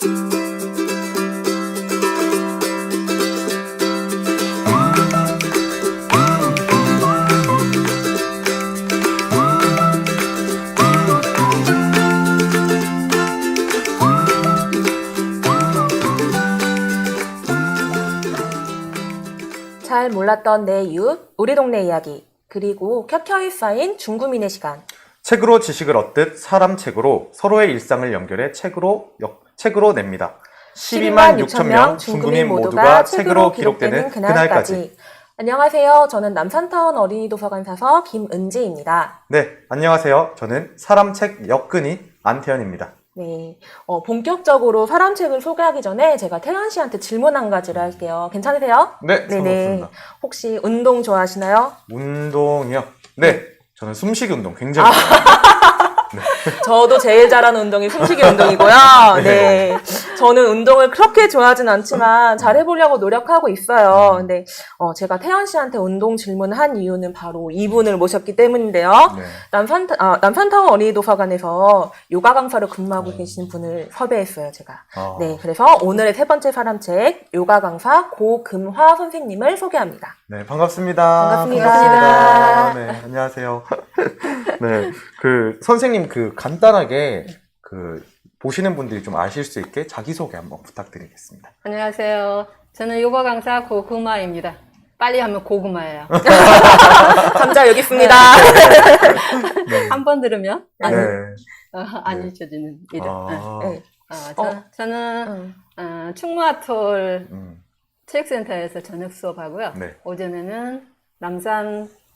잘 몰랐던 내 이웃, 우리 동네 이야기, 그리고 켜켜이 쌓인 중구민의 시간. 책으로 지식을 얻듯 사람 책으로 서로의 일상을 연결해 책으로 냅니다. 12만 6천 명 중구민 모두가 책으로 기록되는 그날까지. 안녕하세요. 저는 남산타운 어린이도서관 사서 김은지입니다. 네, 안녕하세요. 저는 사람책 역근이 안태현입니다. 네, 본격적으로 사람책을 소개하기 전에 제가 태연 씨한테 질문 한 가지를 할게요. 괜찮으세요? 네, 상관없습니다. 혹시 운동 좋아하시나요? 운동이요? 네, 저는 숨쉬기 운동 굉장히 좋아해요. 저도 제일 잘하는 운동이 숨쉬기 운동이고요. 네. 저는 운동을 그렇게 좋아하진 않지만 잘해보려고 노력하고 있어요. 근데 제가 태연 씨한테 운동 질문한 이유는 바로 이분을 모셨기 때문인데요. 네. 남산타운 어린이도서관에서 요가 강사로 근무하고 계신 분을 섭외했어요, 제가. 네. 그래서 오늘의 세 번째 사람책 요가 강사 고금화 선생님을 소개합니다. 네, 반갑습니다. 반갑습니다. 네, 안녕하세요. 네, 선생님 간단하게 보시는 분들이 좀 아실 수 있게 자기소개 한번 부탁드리겠습니다. 안녕하세요. 저는 요가 강사 고금화입니다. 빨리 하면 고구마예요. 감자 여기 있습니다. 네. 한 번 들으면 안 네. 잊혀지는 이름. 네. 저는 충무아톨 체육센터에서 저녁 수업하고요. 네. 오전에는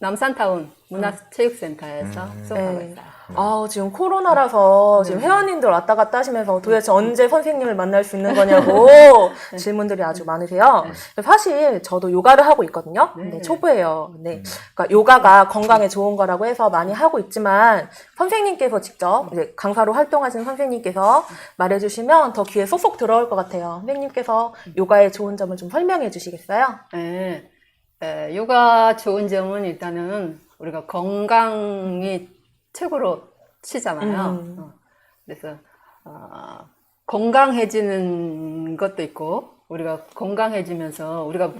남산타운 문화체육센터에서 수업하고 네. 있어요. 지금 코로나라서 지금 회원님들 왔다 갔다 하시면서 도대체 언제 선생님을 만날 수 있는 거냐고 질문들이 아주 많으세요. 사실 저도 요가를 하고 있거든요. 근데 초보예요. 근데 그러니까 요가가 건강에 좋은 거라고 해서 많이 하고 있지만 선생님께서 직접 이제 강사로 활동하시는 선생님께서 말해주시면 더 귀에 쏙쏙 들어올 것 같아요. 선생님께서 요가의 좋은 점을 좀 설명해 주시겠어요? 네. 요가 좋은 점은 일단은 우리가 건강이 최고로 치잖아요. 그래서 건강해지는 것도 있고 우리가 건강해지면서 우리가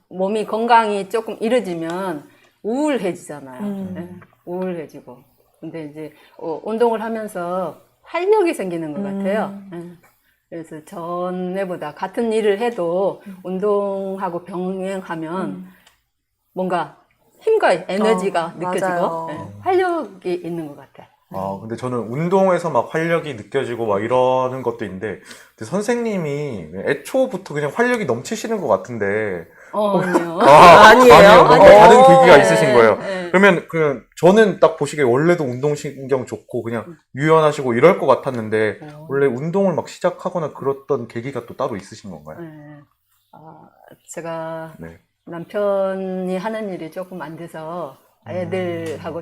몸이 건강이 조금 이뤄지면 우울해지잖아요. 네, 우울해지고. 근데 이제 운동을 하면서 활력이 생기는 것 같아요. 그래서 전에보다 같은 일을 해도 운동하고 병행하면 뭔가 힘과 에너지가 느껴지고 활력이 있는 것 같아요. 근데 저는 운동에서 막 활력이 느껴지고 막 이러는 것도 있는데, 근데 선생님이 애초부터 그냥 활력이 넘치시는 것 같은데. 아니요. 아니에요? 아니에요. 다른 계기가 있으신 거예요. 네. 그러면 저는 딱 보시기에 원래도 운동신경 좋고 그냥 유연하시고 이럴 것 같았는데, 원래 운동을 막 시작하거나 그랬던 계기가 또 따로 있으신 건가요? 네. 제가 네. 남편이 하는 일이 조금 안 돼서 애들하고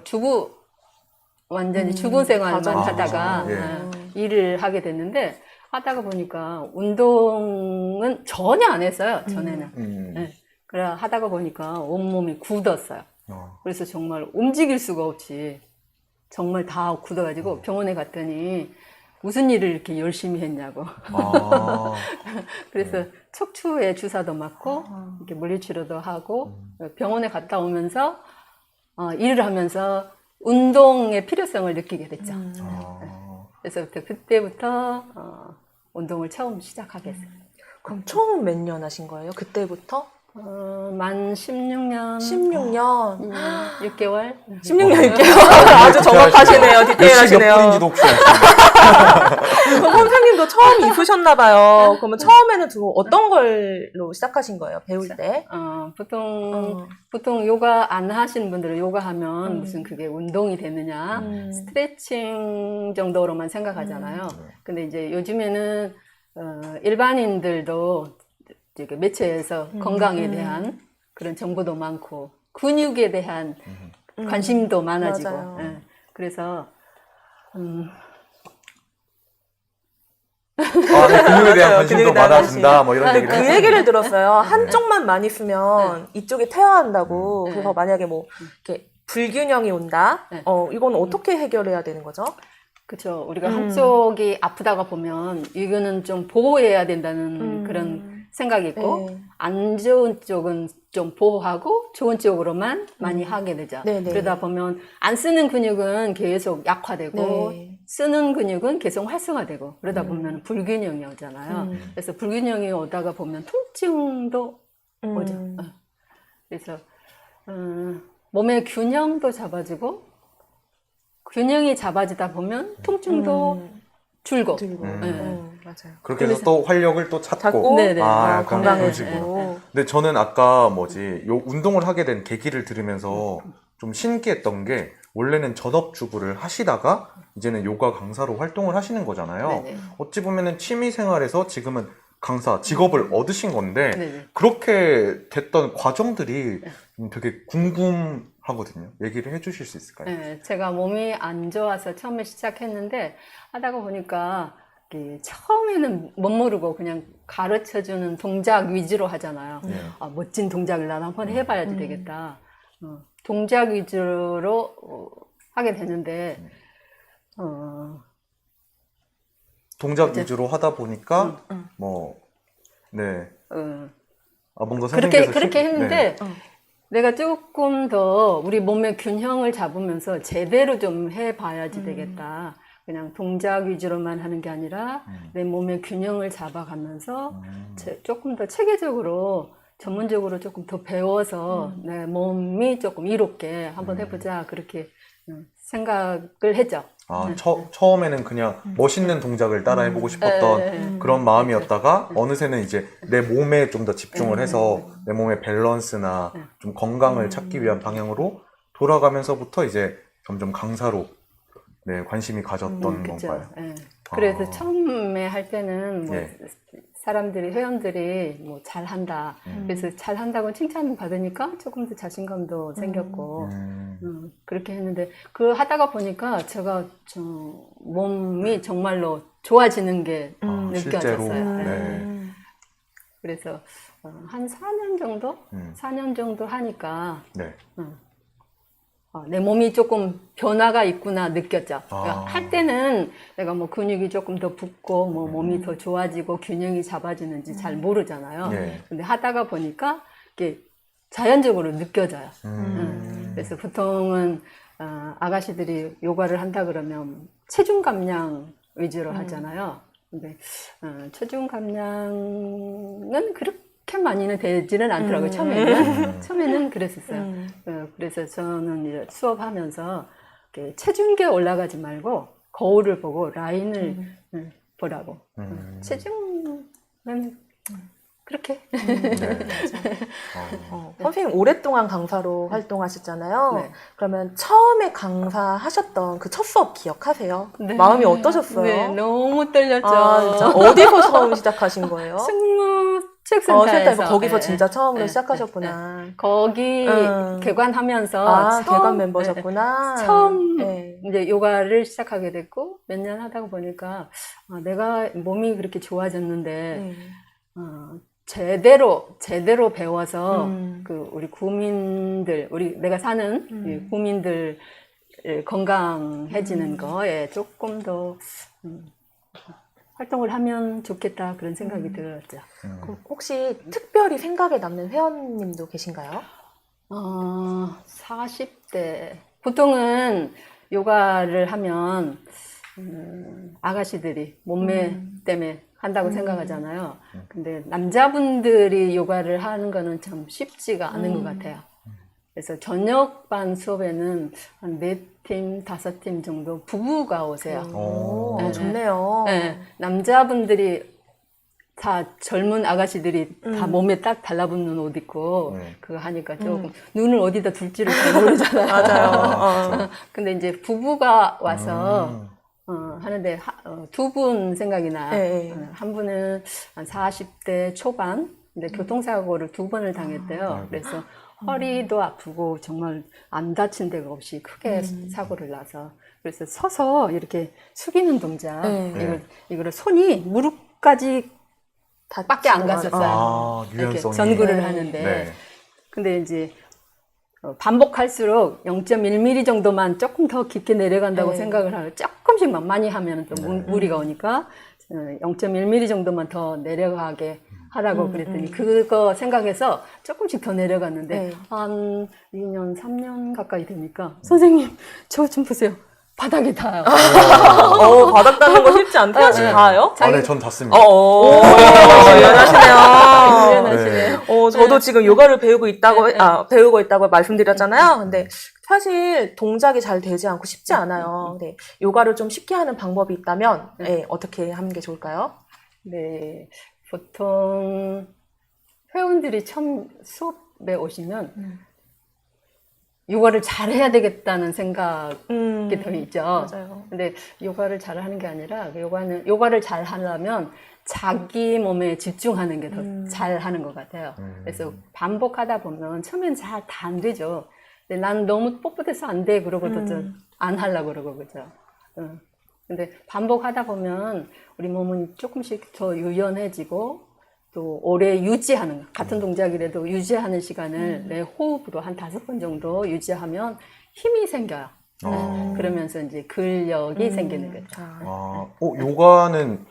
완전히 주부 생활만 하다가 일을 하게 됐는데, 하다가 보니까 운동은 전혀 안 했어요, 전에는. 네. 그래 하다가 보니까 온몸이 굳었어요. 그래서 정말 움직일 수가 없이 정말 다 굳어가지고 병원에 갔더니 무슨 일을 이렇게 열심히 했냐고. 그래서 척추에 주사도 맞고 이렇게 물리치료도 하고 병원에 갔다 오면서 일을 하면서 운동의 필요성을 느끼게 됐죠. 그래서 그때부터 운동을 처음 시작하게 됐어요. 그럼 총 몇 년 하신 거예요? 그때부터? 만 16년. 16년. 6개월. 16년 6개월. 아주 정확하시네요. 디테일하시네요. 몇 분인지도 혹시 아시나요? 그럼 선생님도 처음 입으셨나봐요. 그러면 처음에는 어떤 걸로 시작하신 거예요? 배울 때? 보통 요가 안 하시는 분들은 요가 하면 무슨 그게 운동이 되느냐, 스트레칭 정도로만 생각하잖아요. 근데 이제 요즘에는 일반인들도 이렇게 매체에서 건강에 대한 그런 정보도 많고 근육에 대한 관심도 많아지고 그래서 근육에 대한 관심도 많아진다 뭐 이런 얘기를 그 얘기를 들었어요. 한쪽만 많이 쓰면 이쪽이 퇴화한다고. 그래서 만약에 뭐 이렇게 불균형이 온다. 이건 어떻게 해결해야 되는 거죠? 그렇죠. 우리가 한쪽이 아프다가 보면 이거는 좀 보호해야 된다는 그런 생각이 있고 네. 안 좋은 쪽은 좀 보호하고 좋은 쪽으로만 많이 하게 되죠. 네네. 그러다 보면 안 쓰는 근육은 계속 약화되고 네. 쓰는 근육은 계속 활성화되고 그러다 보면 불균형이 오잖아요. 그래서 불균형이 오다가 보면 통증도 오죠. 그래서 몸의 균형도 잡아주고 균형이 잡아지다 보면 통증도 줄고. 들고. 네. 맞아요. 그렇게 해서 또 활력을 또 찾고. 찾고 네네. 약간 그런 건강해지고. 식으로. 근데 저는 아까 요 운동을 하게 된 계기를 들으면서 좀 신기했던 게 원래는 전업주부를 하시다가 이제는 요가 강사로 활동을 하시는 거잖아요. 네네. 어찌 보면은 취미 생활에서 지금은 강사 직업을 얻으신 건데 네네. 그렇게 됐던 과정들이 되게 궁금하거든요. 얘기를 해주실 수 있을까요? 네, 제가 몸이 안 좋아서 처음에 시작했는데 하다가 보니까 이게 처음에는 못 모르고 그냥 가르쳐주는 동작 위주로 하잖아요. 네. 아, 멋진 동작을 나도 한번 해봐야지 되겠다. 동작 위주로 하게 되는데 동작 이제- 위주로 하다 보니까 네. 뭔가 그렇게 선생님께서 했는데 네. 내가 조금 더 우리 몸의 균형을 잡으면서 제대로 좀 해봐야지 되겠다. 그냥 동작 위주로만 하는 게 아니라 내 몸의 균형을 잡아가면서 조금 더 체계적으로 전문적으로 조금 더 배워서 내 몸이 조금 이롭게 한번 해보자 그렇게 생각을 했죠. 처음에는 그냥 멋있는 동작을 따라 해보고 싶었던 그런 마음이었다가 어느새는 이제 내 몸에 좀 더 집중을 해서 내 몸의 밸런스나 좀 건강을 찾기 위한 방향으로 돌아가면서부터 이제 점점 강사로 네, 관심이 가졌던 그쵸. 건가요? 예. 그래서 처음에 할 때는 뭐 예. 사람들이 회원들이 뭐 잘한다. 그래서 잘한다고 칭찬을 받으니까 조금 더 자신감도 생겼고 그렇게 했는데 그 하다가 보니까 제가 몸이 정말로 좋아지는 게 실제로. 느껴졌어요. 예. 네. 그래서 한 4년 정도? 4년 정도 하니까 네. 내 몸이 조금 변화가 있구나 느꼈죠. 그러니까 할 때는 내가 뭐 근육이 조금 더 붙고 뭐 몸이 더 좋아지고 균형이 잡아지는지 잘 모르잖아요. 네. 근데 하다가 보니까 이게 자연적으로 느껴져요. 그래서 보통은 아가씨들이 요가를 한다 그러면 체중 감량 위주로 하잖아요. 근데 체중 감량은 그렇게 많이는 되지는 않더라고요. 처음에는 그랬었어요. 그래서 저는 이제 수업하면서 이렇게 체중계 올라가지 말고 거울을 보고 라인을 보라고. 체중은 그렇게. 선생님 오랫동안 강사로 활동하셨잖아요. 네. 그러면 처음에 강사하셨던 그 첫 수업 기억하세요? 네. 마음이 어떠셨어요? 네, 너무 떨렸죠. 진짜 어디서 처음 시작하신 거예요? 승무책센터에서 거기서 네. 진짜 처음으로 네. 시작하셨구나. 네. 거기 개관하면서 개관 멤버셨구나. 처음 네. 이제 요가를 시작하게 됐고 몇 년 하다가 보니까 내가 몸이 그렇게 좋아졌는데 제대로 배워서 그 우리 구민들 내가 사는 이 구민들 건강해지는 거에 조금 더 활동을 하면 좋겠다 그런 생각이 들었죠. 혹시 특별히 생각에 남는 회원님도 계신가요? 40대 보통은 요가를 하면 아가씨들이 몸매 때문에 한다고 생각하잖아요. 근데 남자분들이 요가를 하는 거는 참 쉽지가 않은 것 같아요. 그래서 저녁반 수업에는 한 4팀, 5팀 정도 부부가 오세요. 네. 좋네요. 네, 남자분들이 다 젊은 아가씨들이 다 몸에 딱 달라붙는 옷 입고 그거 하니까 조금 눈을 어디다 둘지를 잘 모르잖아요. 맞아요. 근데 이제 부부가 와서 하는데 두 분 생각이 나요. 네. 한 분은 한 40대 초반, 근데 교통사고를 2번을 당했대요. 그래서 허리도 아프고 정말 안 다친 데가 없이 크게 사고를 나서 그래서 서서 이렇게 숙이는 동작 이거를 손이 무릎까지 밖에 안 갔었어요. 이렇게 유연성이. 전구를 하는데 네. 근데 이제 반복할수록 0.1mm 정도만 조금 더 깊게 내려간다고 네. 생각을 하고 조금씩만 많이 하면 또 무리가 오니까 0.1mm 정도만 더 내려가게 하라고 그랬더니 그거 생각해서 조금씩 더 내려갔는데 네. 한 2년, 3년 가까이 되니까 선생님 저 좀 보세요. 바닥에 닿아요. 바닥 닿는 거 쉽지 않대요. 혹시 닿아요? 아, 네, 전 닿습니다. 유연하시네요. 유연하시네요. 저도 지금 요가를 배우고 있다고 말씀드렸잖아요. 근데 사실 동작이 잘 되지 않고 쉽지 않아요. 근데 요가를 좀 쉽게 하는 방법이 있다면 어떻게 하는 게 좋을까요? 네, 보통 회원들이 처음 수업에 오시면 요가를 잘해야 되겠다는 생각이 더 있죠. 맞아요. 근데 요가를 잘하는 게 아니라 요가를 잘 하려면 자기 몸에 집중하는 게 더 잘하는 것 같아요. 그래서 반복하다 보면 처음엔 잘 다 안 되죠. 근데 난 너무 뻣뻣해서 안 돼 그러고도 안 하려고 그러고 그죠. 근데 반복하다 보면 우리 몸은 조금씩 더 유연해지고 또 오래 유지하는 같은 동작이라도 유지하는 시간을 내 호흡으로 한 5번 정도 유지하면 힘이 생겨요. 그러면서 이제 근력이 생기는 거죠. 요가는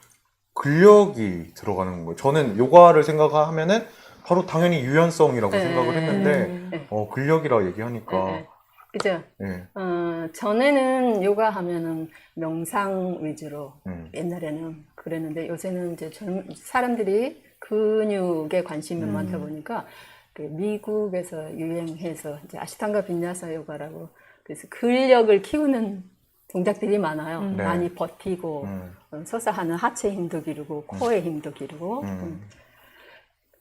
근력이 들어가는 건가요? 저는 요가를 생각하면은 바로 당연히 유연성이라고 생각을 했는데 근력이라 얘기하니까 그죠? 네. 전에는 요가 하면은 명상 위주로 옛날에는 그랬는데 요새는 이제 사람들이 근육에 관심이 많다 보니까 그 미국에서 유행해서 이제 아시탄가 빈야사 요가라고 그래서 근력을 키우는 동작들이 많아요. 네. 많이 버티고 서서 하는 하체 힘도 기르고 코의 힘도 기르고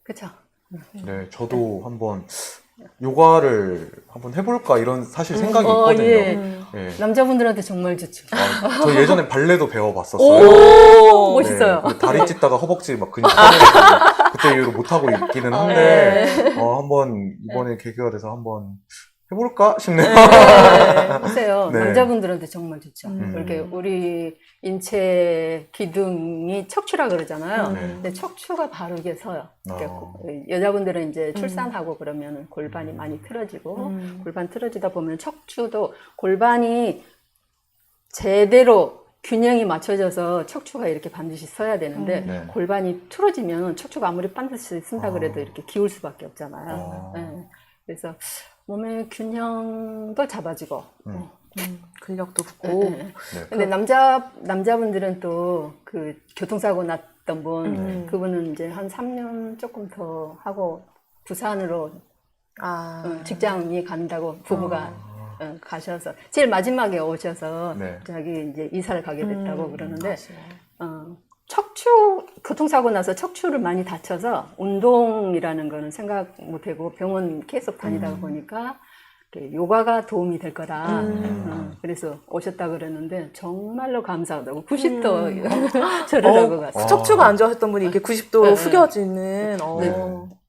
그렇죠. 네, 저도 한번 요가를 한번 해볼까 이런 사실 생각이 있거든요. 예. 네. 남자분들한테 정말 좋죠. 저 예전에 발레도 배워봤었어요. 멋있어요. 근데 다리 찢다가 허벅지 막 근육 터져가지고 그때 이후로 못하고 있기는 한데 한번 이번에 계기가 돼서 한번 해볼까 싶네요. 보세요. 네. 남자분들한테 정말 좋죠. 이렇게 우리 인체 기둥이 척추라 그러잖아요. 근데 척추가 바르게 서요. 여자분들은 이제 출산하고 그러면 골반이 많이 틀어지고 골반 틀어지다 보면 척추도 골반이 제대로 균형이 맞춰져서 척추가 이렇게 반드시 서야 되는데 골반이 틀어지면 척추가 아무리 반드시 쓴다 그래도 이렇게 기울 수밖에 없잖아요. 네. 그래서 몸의 균형도 잡아주고 근력도 붙고. 근데 남자분들은 또 그 교통사고 났던 분 그분은 이제 한 3년 조금 더 하고 부산으로 직장이 간다고 부부가 가셔서 제일 마지막에 오셔서 자기 이제 이사를 가게 됐다고 그러는데 교통사고 나서 척추를 많이 다쳐서 운동이라는 거는 생각 못하고 병원 계속 다니다가 보니까 요가가 도움이 될 거다. 그래서 오셨다 그랬는데 정말로 감사하다고 90도 절을 하고 갔어요. 척추가 안 좋아졌던 분이 이렇게 90도 후겨지는.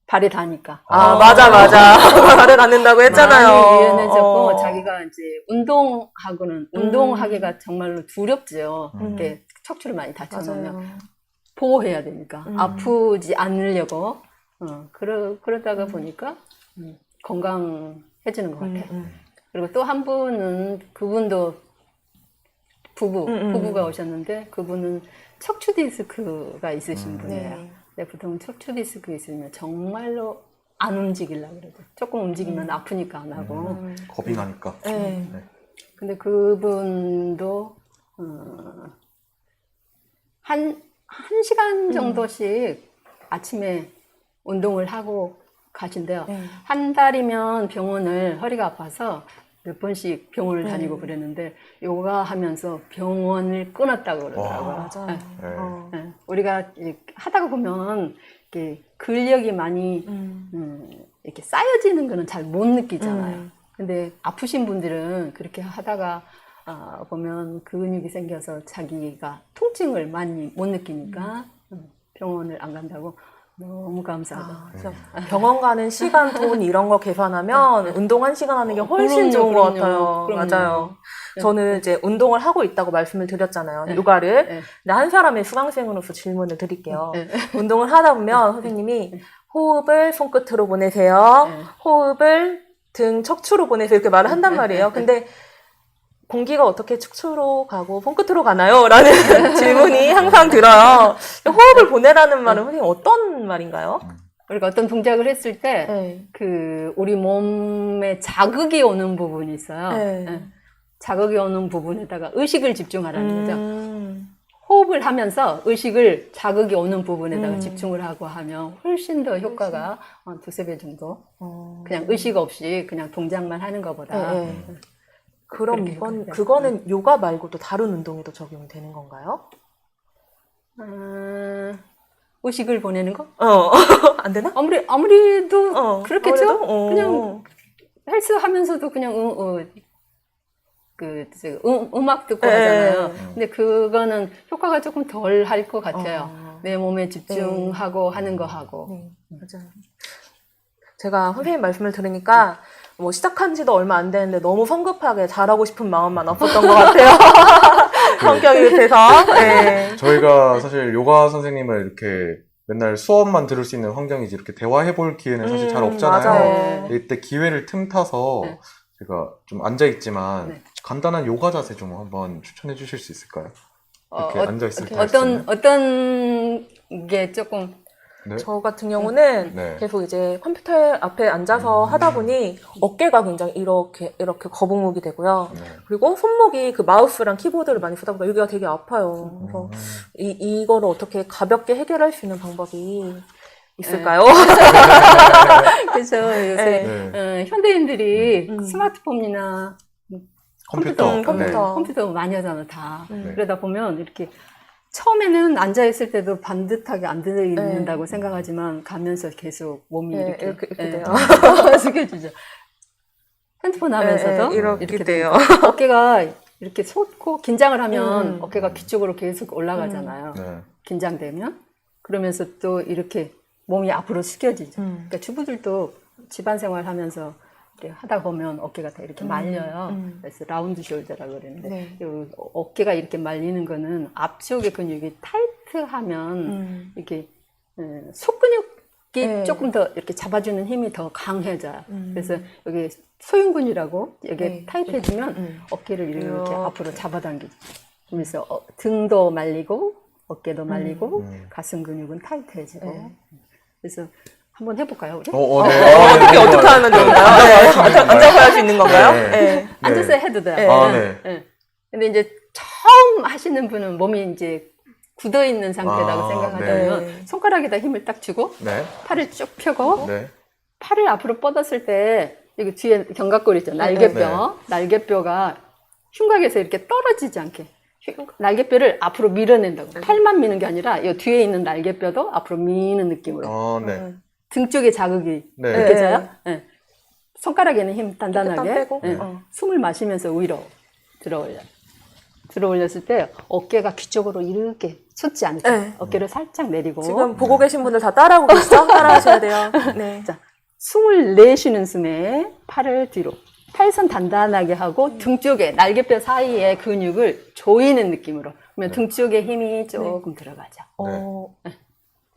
발에 닿으니까. 맞아. 발에 닿는다고 했잖아요. 많이 유연해졌고 자기가 이제 운동하기가 정말로 두렵죠. 이렇게 척추를 많이 다쳐놓으면 보호해야 되니까 아프지 않으려고 그러다가 보니까 건강해지는 것 같아요. 그리고 또 한 분은 그분도 부부가 오셨는데 그분은 척추 디스크가 있으신 분이에요. 근데 보통 척추 디스크 있으면 정말로 안 움직이려고 그래도 조금 움직이면 아프니까 안 하고 겁이 나니까. 근데 그분도 한 시간 정도씩 아침에 운동을 하고 가신대요. 한 달이면 병원을 허리가 아파서 몇 번씩 병원을 다니고 그랬는데 요가 하면서 병원을 끊었다고 그러더라고요. 맞아. 우리가 하다가 보면 이렇게 근력이 많이 이렇게 쌓여지는 거는 잘 못 느끼잖아요. 근데 아프신 분들은 그렇게 하다가 보면 근육이 생겨서 자기가 통증을 많이 못 느끼니까 병원을 안 간다고 너무 감사하다. 병원 가는 시간, 돈 이런 거 계산하면 운동 1시간 하는 게 훨씬 좋은 것 같아요. 맞아요. 저는 이제 운동을 하고 있다고 말씀을 드렸잖아요. 요가를. 근데 한 사람의 수강생으로서 질문을 드릴게요. 운동을 하다 보면 선생님이 호흡을 손끝으로 보내세요. 호흡을 등 척추로 보내서 이렇게 말을 한단 말이에요. 근데 공기가 어떻게 척추로 가고 손끝으로 가나요? 라는 질문이 항상 들어요. 호흡을 보내라는 말은 선생님 어떤 말인가요? 우리가 어떤 동작을 했을 때, 네. 우리 몸에 자극이 오는 부분이 있어요. 네. 예. 자극이 오는 부분에다가 의식을 집중하라는 거죠. 호흡을 하면서 의식을 자극이 오는 부분에다가 집중을 하고 하면 훨씬 더 효과가 한 2~3배 정도. 그냥 의식 없이 그냥 동작만 하는 것보다. 네. 그럼 그렇게 효과가 그거는 요가 말고도 다른 운동에도 적용이 되는 건가요? 의식을 보내는 거? 안 되나? 아무래도 그렇겠죠? 아무래도? 그냥 헬스 하면서도 그냥 음악 듣고 네. 하잖아요. 근데 그거는 효과가 조금 덜 할 것 같아요. 내 몸에 집중하고 하는 거 하고. 네, 맞아요. 제가 선생님 말씀을 들으니까 뭐 시작한 지도 얼마 안 되는데 너무 성급하게 잘하고 싶은 마음만 없었던 것 같아요. 성격이 급해서. 네. 저희가 사실 요가 선생님을 이렇게 맨날 수업만 들을 수 있는 환경이지 이렇게 대화해볼 기회는 사실 잘 없잖아요. 맞아요. 이때 기회를 틈타서 네. 제가 좀 앉아있지만 네. 간단한 요가 자세 좀 한번 추천해 주실 수 있을까요? 이렇게 앉아있을 때 할 수 있는? 어떤 게 조금 네. 저 같은 경우는 네. 계속 이제 컴퓨터 앞에 앉아서 하다 보니 어깨가 굉장히 이렇게 거북목이 되고요. 네. 그리고 손목이 그 마우스랑 키보드를 많이 쓰다 보니까 여기가 되게 아파요. 그래서 이거를 어떻게 가볍게 해결할 수 있는 방법이 있을까요? 그래서 요새 네. 현대인들이 스마트폰이나 컴퓨터. 컴퓨터 많이 하잖아 다. 네. 그러다 보면 이렇게 처음에는 앉아 있을 때도 반듯하게 앉아 있는다고 생각하지만 가면서 계속 몸이 네, 이렇게 돼요. 숙여지죠. 핸드폰 하면서도 이렇게 돼요. 어깨가 이렇게 솟고 긴장을 하면 어깨가 귀 쪽으로 계속 올라가잖아요. 네. 긴장되면 그러면서 또 이렇게 몸이 앞으로 숙여지죠. 그러니까 주부들도 집안 생활하면서 이렇게 하다 보면 어깨가 다 이렇게 말려요. 그래서 라운드 숄더라고 그러는데 네. 요 어깨가 이렇게 말리는 거는 앞쪽의 근육이 타이트하면 이렇게 속근육이 조금 더 이렇게 잡아주는 힘이 더 강해져요. 그래서 여기 소흉근이라고 여기 타이트해지면 어깨를 이렇게 앞으로 잡아당기죠. 그러면서 등도 말리고 어깨도 말리고 가슴 근육은 타이트해지고 그래서 한번 해볼까요, 우리? 어떻게 하면 좋을까요? 앉아서 할 수 있는 건가요? 네. 네. 앉아서 해도 돼요. 네. 근데 이제 처음 하시는 분은 몸이 이제 굳어 있는 상태라고 생각하면 손가락에다 힘을 딱 주고 네. 팔을 쭉 펴고 네. 팔을 앞으로 뻗었을 때 여기 뒤에 견갑골 있죠. 날개뼈. 날개뼈가 흉곽에서 이렇게 떨어지지 않게 날개뼈를 앞으로 밀어낸다고. 팔만 미는 게 아니라 이 뒤에 있는 날개뼈도 앞으로 미는 느낌으로. 네. 등 쪽에 자극이 네. 느껴져요? 네. 손가락에는 힘 단단하게. 땀 빼고. 숨을 마시면서 위로 들어 올렸을 때 어깨가 귀 쪽으로 이렇게 솟지 않게 어깨를 살짝 내리고. 지금 보고 계신 분들 다 따라하고 계시죠? 따라하셔야 돼요. 네. 자, 숨을 내쉬는 숨에 팔을 뒤로. 팔선 단단하게 하고 등 쪽에 날개뼈 사이에 근육을 조이는 느낌으로. 그러면 등 쪽에 힘이 조금 들어가죠.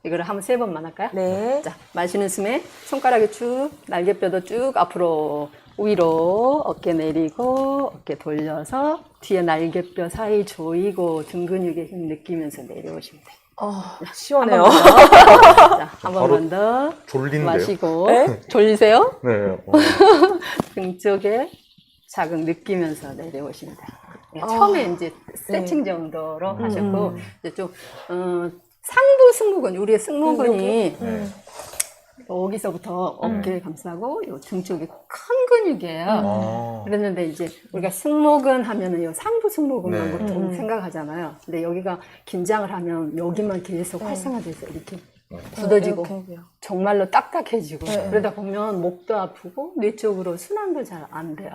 이거를 한번 3번만 할까요? 네. 자, 마시는 숨에 손가락이 쭉, 날개뼈도 쭉 앞으로 위로 어깨 내리고 어깨 돌려서 뒤에 날개뼈 사이 조이고 등 근육의 힘 느끼면서 내려오시면 돼요. 시원해요. 자, 한 번만 더 졸린데요? 마시고 졸리세요? 네. 등 쪽에 자극 느끼면서 내려오시면 돼요. 처음에 이제 스트레칭 정도로 하셨고 이제 좀 상부 승모근, 우리의 승모근이 여기서부터 어깨 감싸고 요 등 쪽이 큰 근육이에요. 그랬는데 이제 우리가 승모근 하면은 요 상부 승모근만 보통 생각하잖아요. 근데 여기가 긴장을 하면 여기만 계속 활성화돼서 이렇게 굳어지고 정말로 딱딱해지고 그러다 보면 목도 아프고 뇌 쪽으로 순환도 잘 안 돼요.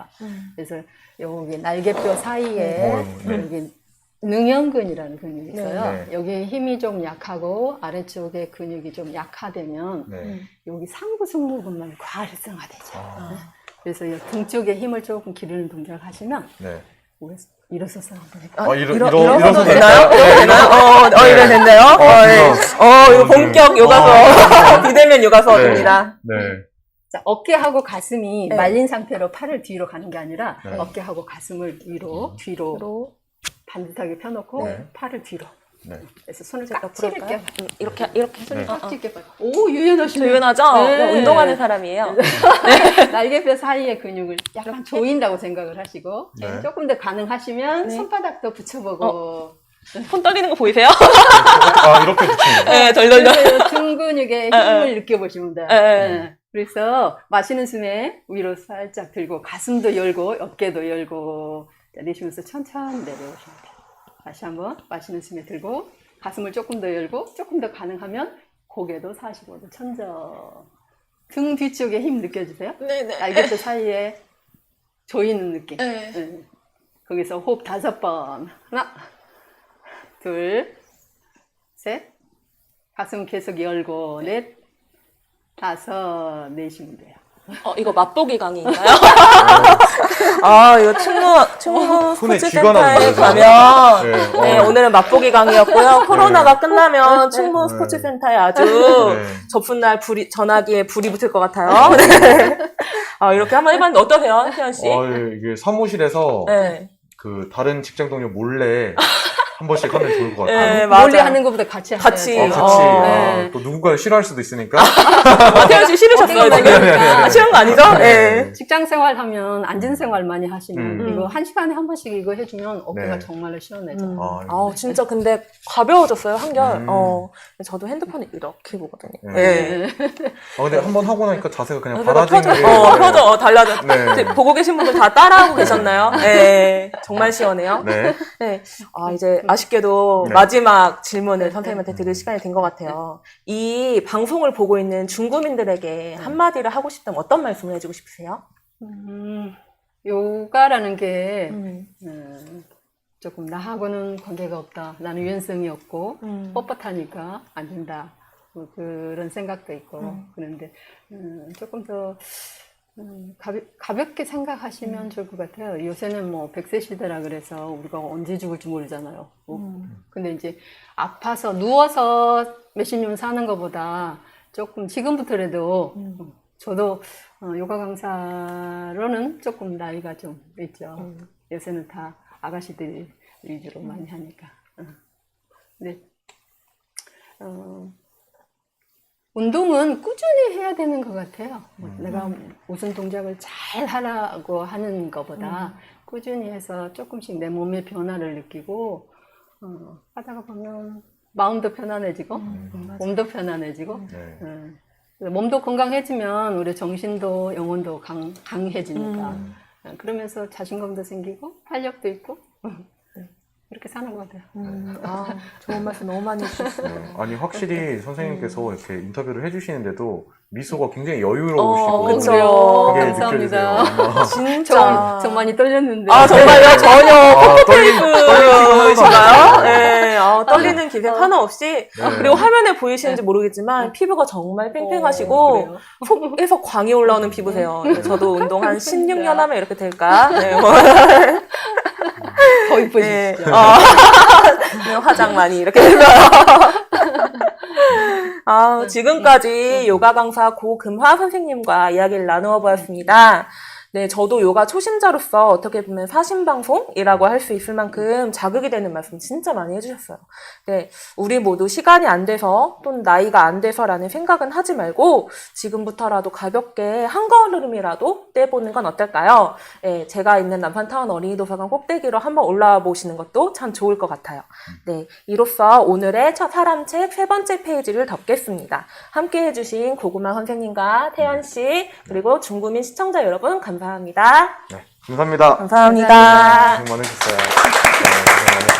그래서 여기 날개뼈 사이에 여기 능형근이라는 근육이 있어요. 여기 힘이 좀 약하고 아래쪽에 근육이 좀 약화되면 여기 상부 승모근만 과활성화되죠. 그래서 등 쪽에 힘을 조금 기르는 동작을 하시면 일어서서 한번 해볼까요? 일어서도 되나요? 이래 됐네요. 이거 본격 요가서, 비대면 요가서입니다. 네. 자, 어깨하고 가슴이 네. 말린 상태로 팔을 뒤로 가는 게 아니라 네. 어깨하고 가슴을 뒤로 반듯하게 펴놓고 네. 팔을 뒤로. 네. 그래서 손을 제가 꽉 찌르게 부를까요? 봐. 이렇게 손을 네. 꽉 찌르게 봐. 오, 유연하시네. 유연하죠? 네. 운동하는 사람이에요. 날개뼈 사이의 근육을 약간 조인다고 생각을 하시고 네. 조금 더 가능하시면 네. 손바닥도 붙여보고 손 떨리는 거 보이세요? 아, 이렇게 붙이는 거예요? 네, 덜덜덜. 그래서 등 근육의 힘을 느껴보시면 돼요. 네. 그래서 마시는 숨에 위로 살짝 들고 가슴도 열고 어깨도 열고 자, 내쉬면서 천천히 내려오시면 돼요. 다시 한번 마시는 숨에 들고 가슴을 조금 더 열고 조금 더 가능하면 고개도 45도 천정. 등 뒤쪽에 힘 느껴지세요? 네네. 날개뼈 사이에 조이는 느낌. 네. 네. 거기서 호흡 5번. 하나, 둘, 셋. 가슴 계속 열고, 넷, 5, 내쉬면 돼요. 이거 맛보기 강의인가요? 이거 충무 손에 스포츠 쥐가 나는 센터에 거죠? 가면 네. 네, 오늘은 맛보기 강의였고요. 코로나가 끝나면 충무 스포츠 센터에 아주 네. 접은 날 전화기에 불이 붙을 것 같아요. 네. 이렇게 한번 해봤는데 어떠세요, 태연 씨? 이게 사무실에서 네. 그 다른 직장 동료 몰래 한 번씩 하면 좋을 것 같아요. 네, 멀리 맞아요. 하는 것보다 같이 같이. 하셔야죠. 같이. 네. 또 누군가를 싫어할 수도 있으니까. 태연 씨 싫으셨어요, 지금? 싫은 거 아니죠? 네. 직장 생활 하면 앉은 생활 많이 하시면 이거 1시간에 한 번씩 이거 해주면 어깨가 네. 정말로 시원해져요. 진짜 근데 가벼워졌어요, 한결. 저도 핸드폰을 이렇게 보거든요. 네. 네. 근데 한 번 하고 나니까 자세가 그냥 펴져, 바라지는 게. 펴져, 달라져. 네. 보고 계신 분들 다 따라하고 계셨나요? 네. 정말 시원해요. 네. 네. 이제 아쉽게도 네. 마지막 질문을 선생님한테 드릴 시간이 된 것 같아요. 이 방송을 보고 있는 중구민들에게 한마디를 하고 싶다면 어떤 말씀을 해주고 싶으세요? 요가라는 게 조금 나하고는 관계가 없다. 나는 유연성이 없고 뻣뻣하니까 안 된다. 뭐 그런 생각도 있고 그런데 조금 더 가볍게 생각하시면 좋을 것 같아요. 요새는 뭐 100세 시대라 그래서 우리가 언제 죽을지 모르잖아요. 근데 이제 아파서 누워서 몇십 년 사는 것보다 조금 지금부터라도 저도 요가 강사로는 조금 나이가 좀 있죠. 요새는 다 아가씨들 위주로 많이 하니까. 근데 운동은 꾸준히 해야 되는 것 같아요. 내가 무슨 동작을 잘 하라고 하는 것보다 꾸준히 해서 조금씩 내 몸의 변화를 느끼고 하다가 보면 마음도 편안해지고 몸도 편안해지고 몸도 건강해지면 우리 정신도 영혼도 강해지니까 그러면서 자신감도 생기고 활력도 있고 이렇게 사는 것 같아요. 좋은 말씀 너무 많이 해주셨어요. 아니, 확실히 선생님께서 이렇게 인터뷰를 해주시는데도 미소가 굉장히 여유로우시고. 그쵸. 그게 감사합니다. 느껴지세요. 진짜. 좀 많이 떨렸는데. 정말요? 전혀 떨리는가요? 포토페이스신가요? 네. 떨리는 기색 하나 없이. 그리고 화면에 보이시는지 모르겠지만 피부가 정말 팽팽하시고 그래요? 속에서 광이 올라오는 피부세요. 저도 운동 한 16년 하면 이렇게 될까? 네. 더 이뻐지시죠. 네, 화장 많이 이렇게 되면. 지금까지 요가 강사 고금화 선생님과 이야기를 나누어 보았습니다. 네, 저도 요가 초심자로서 어떻게 보면 사심방송이라고 할 수 있을 만큼 자극이 되는 말씀 진짜 많이 해주셨어요. 네, 우리 모두 시간이 안 돼서 또는 나이가 안 돼서라는 생각은 하지 말고 지금부터라도 가볍게 한 걸음이라도 떼보는 건 어떨까요? 네, 제가 있는 남산타운 어린이도서관 꼭대기로 한번 올라와 보시는 것도 참 좋을 것 같아요. 네, 이로써 오늘의 첫 사람책 3번째 페이지를 덮겠습니다. 함께 해주신 고구마 선생님과 태연 씨 그리고 중구민 시청자 여러분 감사합니다. 네, 감사합니다. 감사합니다. 고생 많으셨어요. 네, 고생 많으셨어요.